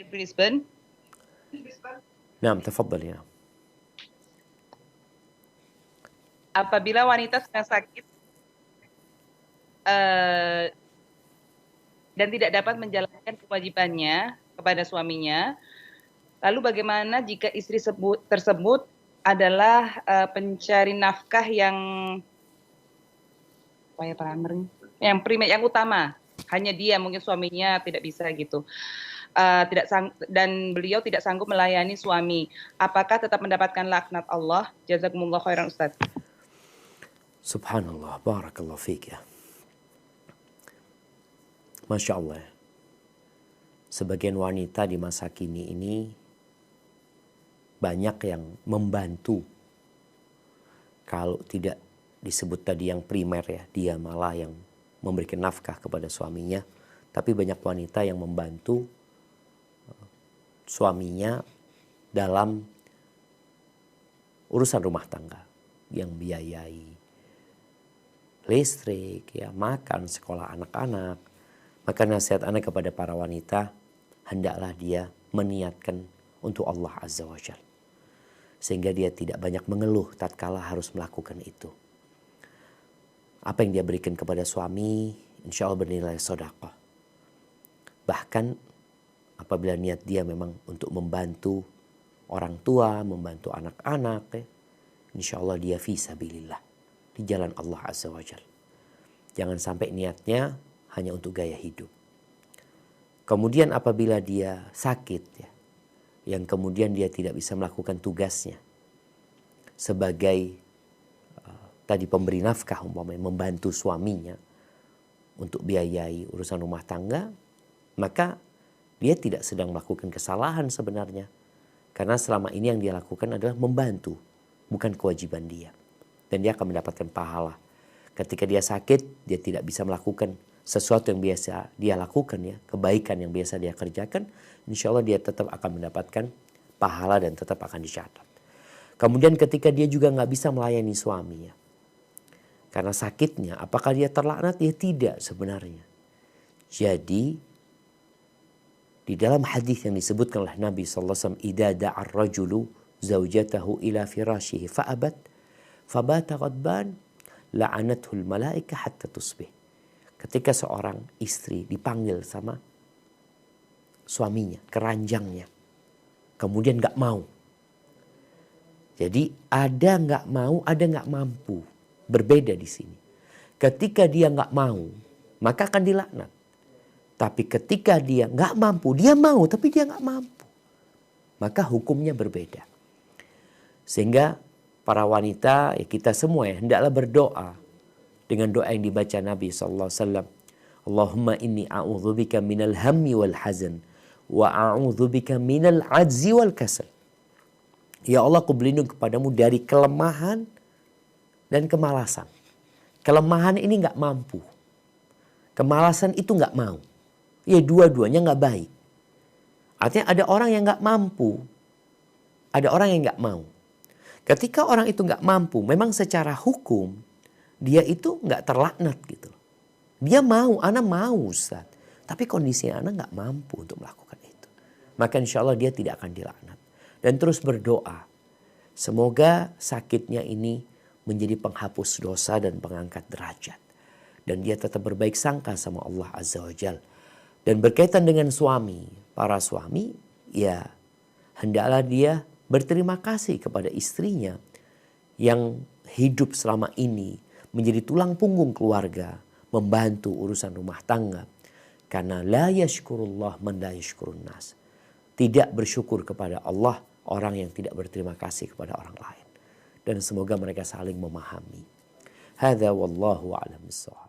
Brisbane. Naam, tafadhal ya. Apabila wanita sedang sakit dan tidak dapat menjalankan kewajibannya kepada suaminya, lalu bagaimana jika istri tersebut adalah pencari nafkah yang primer, yang utama, hanya dia, mungkin suaminya tidak bisa gitu, dan beliau tidak sanggup melayani suami, apakah tetap mendapatkan laknat Allah? Jazakumullah khairan Ustaz. Subhanallah, barakallahu fiik ya. Masya Allah. Sebagian wanita di masa kini ini banyak yang membantu. Kalau tidak disebut tadi yang primer ya, dia malah yang memberikan nafkah kepada suaminya. Tapi banyak wanita yang membantu suaminya dalam urusan rumah tangga, yang biayai listrik, ya, makan, sekolah anak-anak. Maka nasihat Anda kepada para wanita, hendaklah dia meniatkan untuk Allah Azza wa Jalla, sehingga dia tidak banyak mengeluh tatkala harus melakukan itu. Apa yang dia berikan kepada suami, insya Allah bernilai sedekah. Bahkan apabila niat dia memang untuk membantu orang tua, membantu anak-anak, insya Allah dia fi sabilillah, di jalan Allah Azza wa Jalla. Jangan sampai niatnya hanya untuk gaya hidup. Kemudian apabila dia sakit, ya, yang kemudian dia tidak bisa melakukan tugasnya sebagai tadi pemberi nafkah, umpamanya membantu suaminya untuk biayai urusan rumah tangga, maka dia tidak sedang melakukan kesalahan sebenarnya. Karena selama ini yang dia lakukan adalah membantu, bukan kewajiban dia. Dan dia akan mendapatkan pahala. Ketika dia sakit, dia tidak bisa melakukan sesuatu yang biasa dia lakukan, ya, kebaikan yang biasa dia kerjakan, insya Allah dia tetap akan mendapatkan pahala dan tetap akan dicatat. Kemudian ketika dia juga nggak bisa melayani suaminya karena sakitnya, apakah dia terlaknat? Ya tidak sebenarnya. Jadi di dalam hadis yang disebutkan oleh Nabi SAW, idza da'a ar-rajulu zaujatahu ila firashihi fa'abat fabata ghadban la'anathu al-malaika hatta tusbih. Ketika seorang istri dipanggil sama suaminya, keranjangnya, kemudian nggak mau. Jadi ada nggak mau, ada nggak mampu. Berbeda di sini. Ketika dia nggak mau, maka akan dilaknat. Tapi ketika dia nggak mampu, dia mau tapi dia nggak mampu, maka hukumnya berbeda. Sehingga para wanita, ya kita semua, ya, hendaklah berdoa dengan doa yang dibaca Nabi SAW. Allahumma inni a'udzubika minal hammi wal hazan wa a'udzubika minal ajzi wal kasal. Ya Allah, aku berlindung kepadamu dari kelemahan dan kemalasan. Kelemahan ini nggak mampu. Kemalasan itu nggak mau. Ya dua-duanya nggak baik. Artinya ada orang yang nggak mampu. Ada orang yang nggak mau. Ketika orang itu nggak mampu, memang secara hukum dia itu nggak terlaknat gitu. Dia mau, ana mau Ustaz. Tapi kondisinya ana nggak mampu untuk melakukan itu. Maka insya Allah dia tidak akan dilaknat. Dan terus berdoa. Semoga sakitnya ini menjadi penghapus dosa dan pengangkat derajat. Dan dia tetap berbaik sangka sama Allah Azza wa Jal. Dan berkaitan dengan suami, para suami, ya hendaklah dia berterima kasih kepada istrinya yang hidup selama ini menjadi tulang punggung keluarga, membantu urusan rumah tangga. Karena la yashkurullah man la yashkurun nas. Tidak bersyukur kepada Allah orang yang tidak berterima kasih kepada orang lain. Dan semoga mereka saling memahami. Hadza wallahu a'lam bissawab.